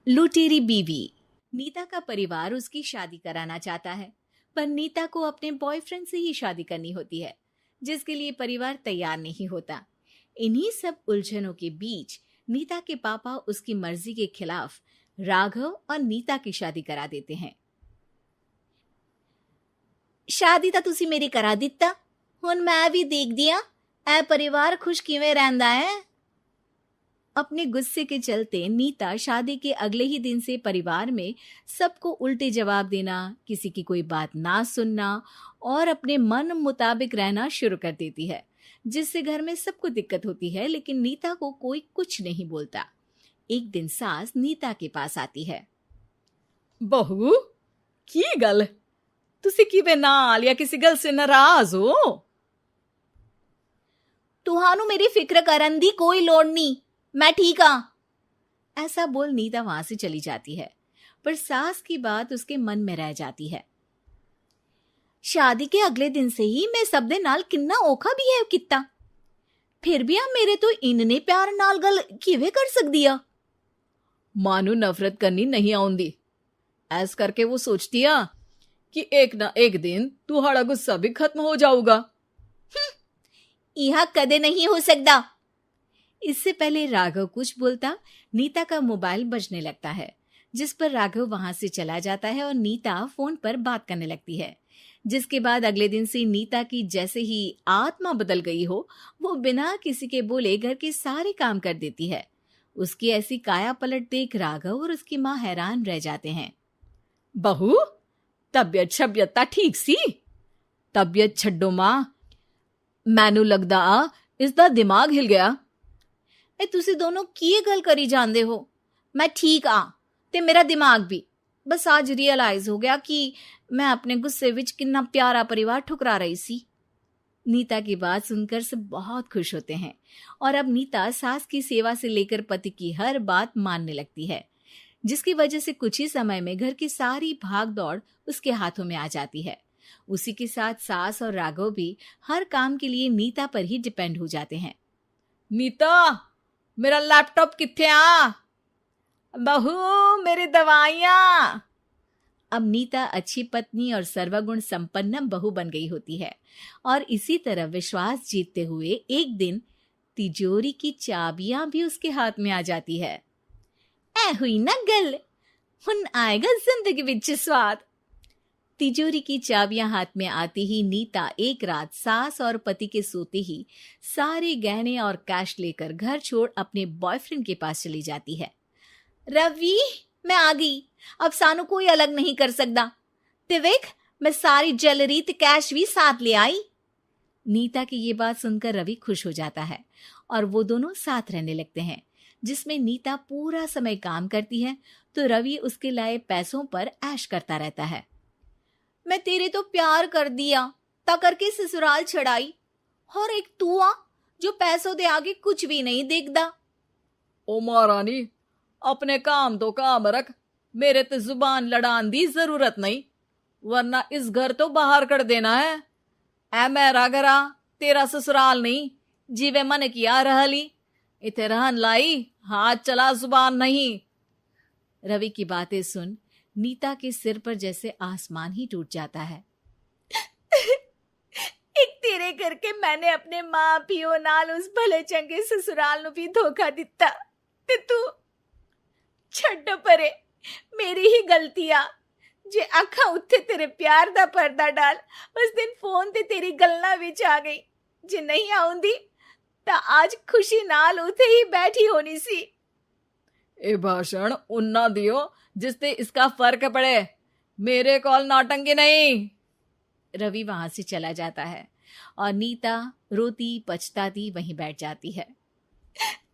लुटेरी बीवी। नीता का परिवार उसकी शादी कराना चाहता है, पर नीता को अपने बॉयफ्रेंड से ही शादी करनी होती है, जिसके लिए परिवार तैयार नहीं होता। इन्हीं सब उलझनों के बीच नीता के पापा उसकी मर्जी के खिलाफ राघव और नीता की शादी करा देते हैं। शादी ਤਾਂ ਤੁਸੀਂ ਮੇਰੀ ਕਰਾ ਦਿੱਤਾ, ਹੁਣ मैं भी देख दिया ए परिवार खुश किवें रहंदा है। अपने गुस्से के चलते नीता शादी के अगले ही दिन से परिवार में सबको उल्टे जवाब देना, किसी की कोई बात ना सुनना और अपने मन मुताबिक रहना शुरू कर देती है, जिससे घर में सबको दिक्कत होती है, लेकिन नीता को कोई कुछ नहीं बोलता। एक दिन सास नीता के पास आती है। बहू की गल, तुसी किवें नाल या किसी गल से नाराज हो? तुहानू मेरी फिक्र करन दी कोई लोड़ नहीं, मैं ठीक हाँ। ऐसा बोल नीता वहां से चली जाती है, पर सास की बात उसके मन में रह जाती है। शादी के अगले दिन से ही मैं सब दे नाल किन्ना औखा बिहेव किता, फिर भी आ मेरे तो इन्ने प्यार नाल गल किवें कर सकदी आ। मां नू नफरत करनी नहीं आउंदी, ऐस करके वो सोचती आ कि एक ना एक दिन तुहाड़ा गुस्सा भी खत्म हो जाऊगा। यह कदे नहीं हो सकता। इससे पहले राघव कुछ बोलता, नीता का मोबाइल बजने लगता है, जिस पर राघव वहां से चला जाता है और नीता फोन पर बात करने लगती है। जिसके बाद अगले दिन से नीता की जैसे ही आत्मा बदल गई हो, वो बिना किसी के बोले घर के सारे काम कर देती है। उसकी ऐसी काया पलट देख राघव और उसकी माँ हैरान रह जाते हैं। बहू तबियत शबियत ता ठीक सी? तबियत छड्डो मां, मैनू लगदा इसदा दिमाग हिल गया। तुसी दोनों की गल करी जांदे हो? मैं ठीक आ ते मेरा दिमाग भी। बस आज रियलाइज हो गया कि मैं अपने गुस्से विच कितना प्यारा परिवार ठुकरा रही सी। नीता की बात सुनकर सब बहुत खुश होते हैं और अब नीता सास की सेवा से लेकर पति की हर बात मानने लगती है, जिसकी वजह से कुछ ही समय में घर की सारी भाग दौड़ उसके हाथों में आ जाती है। उसी के साथ सास और राघव भी हर काम के लिए नीता पर ही डिपेंड हो जाते हैं। नीता मेरा लैपटॉप किथे आ? बहू मेरी दवाइयां। अब नीता अच्छी पत्नी और सर्वगुण संपन्न बहू बन गई होती है और इसी तरह विश्वास जीतते हुए एक दिन तिजोरी की चाबियां भी उसके हाथ में आ जाती है। ऐ हुई ना गल, हुन आएगा जिंदगी विच स्वाद। तिजोरी की चाबियां हाथ में आती ही नीता एक रात सास और पति के सोते ही सारे गहने और कैश लेकर घर छोड़ अपने बॉयफ्रेंड के पास चली जाती है। रवि मैं आ गई, अब सानू कोई अलग नहीं कर सकता। ते वेख मैं सारी ज्वेलरी ते कैश भी साथ ले आई। नीता की ये बात सुनकर रवि खुश हो जाता है और वो दोनों साथ रहने लगते हैं, जिसमें नीता पूरा समय काम करती है तो रवि उसके लाए पैसों पर ऐश करता रहता है। मैं तेरे तो प्यार कर दिया ता करके ससुराल छड़ाई, और एक तू आ जो पैसों दे आगे कुछ भी नहीं देखदा। ओ महारानी अपने काम तो काम रख, मेरे ते जुबान लड़ान दी जरूरत नहीं, वरना इस घर तो बाहर कर देना है। ऐ मेरा घरा तेरा ससुराल नहीं, जीवे मन किया रहली इथे रहन लाई, हाथ चला जुबान नहीं। रवि की बातें सुन नीता के सिर पर जैसे आसमान ही टूट जाता है। एक तेरे करके मैंने अपने मां पियो नाल उस भले चंगे ससुराल नु भी धोखा दिता ते तू छड्ड परे, मेरी ही गलती आ जे अखा उत्थे तेरे प्यार दा पर्दा डाल उस दिन फोन ते तेरी गल्ला विच आ गई। जे नहीं आउंदी ता आज खुशी नाल उथे ही बैठी होनी सी। ए भाषण उन्ना दियो जिससे इसका फर्क पड़े, मेरे कॉल नौटंकी नहीं। रवि वहां से चला जाता है और नीता रोती पछताती वहीं बैठ जाती है।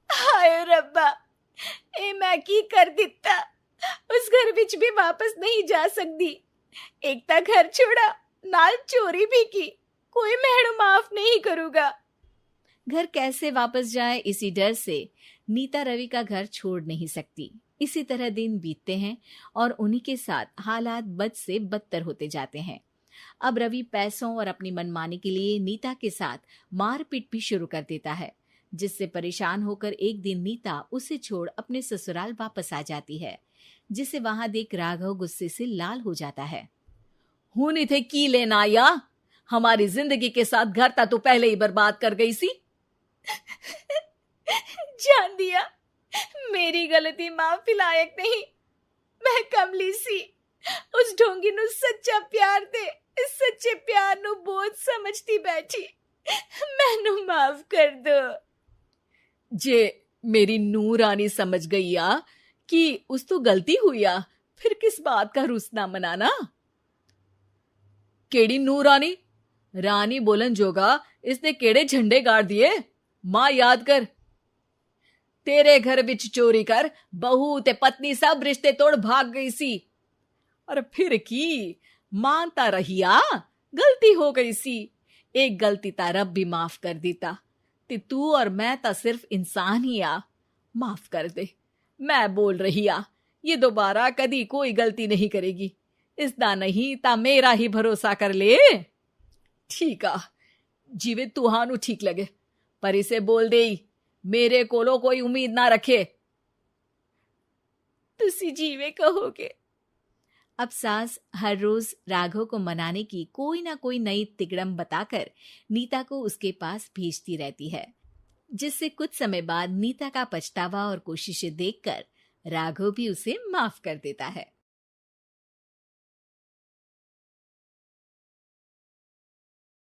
हाय रब्बा, ए मैं की कर दिता, उस घर विच भी वापस नहीं जा सकती। एक ता घर छोड़ा, नाल चोरी भी की, कोई मेहणु माफ नहीं करूंगा। घर कैसे वापस जाए इसी डर से नीता रवि का घर छोड़ नहीं सकती। इसी तरह दिन बीतते हैं और उन्हीं के साथ हालात बद से बदतर होते जाते हैं। अब रवि पैसों और अपनी मनमानी के लिए नीता के साथ मारपीट भी शुरू कर देता है, जिससे परेशान होकर एक दिन नीता उसे छोड़ अपने ससुराल वापस आ जाती है। जिसे वहां देख राघव गुस्से से लाल हो जाता है। हूं थे की लेना या हमारी जिंदगी के साथ घर ता तो पहले ही बर्बाद कर गई सी। जान दिया, मेरी गलती माफी लायक नहीं। मैं कमली सी उस ढोंगी नु सच्चा प्यार दे इस सच्चे प्यार नु बोझ समझती बैठी। मैनू माफ कर दो। जे मेरी नूर रानी समझ गई आ कि उस तो गलती हुई आ, फिर किस बात का रुसना मनाना। केड़ी नूर रानी? रानी बोलन जोगा इसने केड़े झंडे गाड़ दिए? मां याद कर, तेरे घर विच चोरी कर बहू ते पत्नी सब रिश्ते तोड़ भाग गई सी। और फिर की मानता रहिया, गलती हो गई सी। एक गलती ता रब भी माफ कर देता ते तू और मैं ता सिर्फ इंसान ही आ। माफ कर दे, मैं बोल रही आ ये दोबारा कदी कोई गलती नहीं करेगी। इसदा नहीं ता मेरा ही भरोसा कर ले। ठीक आ, जिवे तुहानू ठीक लगे, पर इसे बोल दे मेरे कोलो कोई उम्मीद ना रखे। तुसी जीवे कहोगे। अब सास हर रोज राघव को मनाने की कोई ना कोई नई तिकड़म बताकर नीता को उसके पास भेजती रहती है, जिससे कुछ समय बाद नीता का पछतावा और कोशिशें देखकर राघव भी उसे माफ कर देता है।